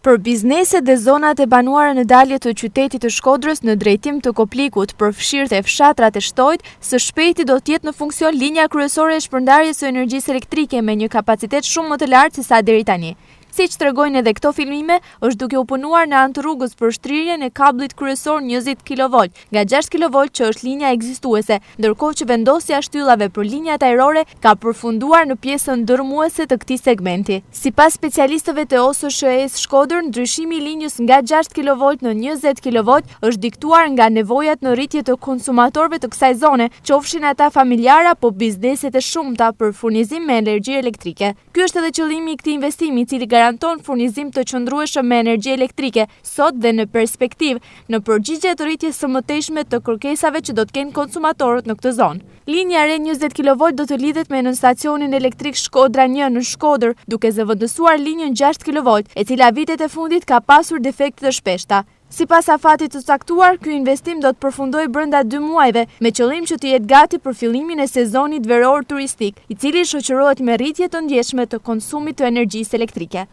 Për bizneset dhe zonat e banuara në dalje të qytetit të Shkodrës në drejtim të Koplikut, përfshirë e fshatrat e Shtojt, së shpejti do t'jetë në funksion linja kryesore e shpërndarjes së energjisë elektrike me një kapacitet shumë më të lartë se sa deri tani. Siç tregojnë edhe këto filmime, është duke u punuar në anë të rrugës për shtrirjen e kabllit kryesor 20 kV nga 6 kV që është linja ekzistuese, ndërkohë që vendosja e shtyllave për linjat ajrore ka përfunduar në pjesën ndërmuese të këtij segmenti. Sipas specialistëve të OSSHE-s Shkodër, ndryshimi i linjës nga 6 kV në 20 kV është diktuar nga nevojat në rritje të konsumatorëve të kësaj zone, qofshin ata familjar apo bizneset e shumta për furnizim me energji elektrike. Ky është edhe qëllimi i këtij investimi, i cili garanton furnizim të qëndrueshëm me energji elektrike sot dhe në perspektivë, në përgjigje të rritjes së mëtejshme të kërkesave që do të kenë konsumatorët në këtë zonë. Linja e re 20 kV do të lidhet me nën stacionin elektrik Shkodra 1 në Shkodër, duke zëvendësuar linjën 6 kV, e cila vitet e fundit ka pasur defekte të shpeshta. Sipas afatit të caktuar, ky investim do të përfundojë brenda 2 muajve, me qëllim që të jetë gati për fillimin e sezonit veror turistik, i cili shoqërohet me rritje të ndjeshme të konsumit të energjisë elektrike.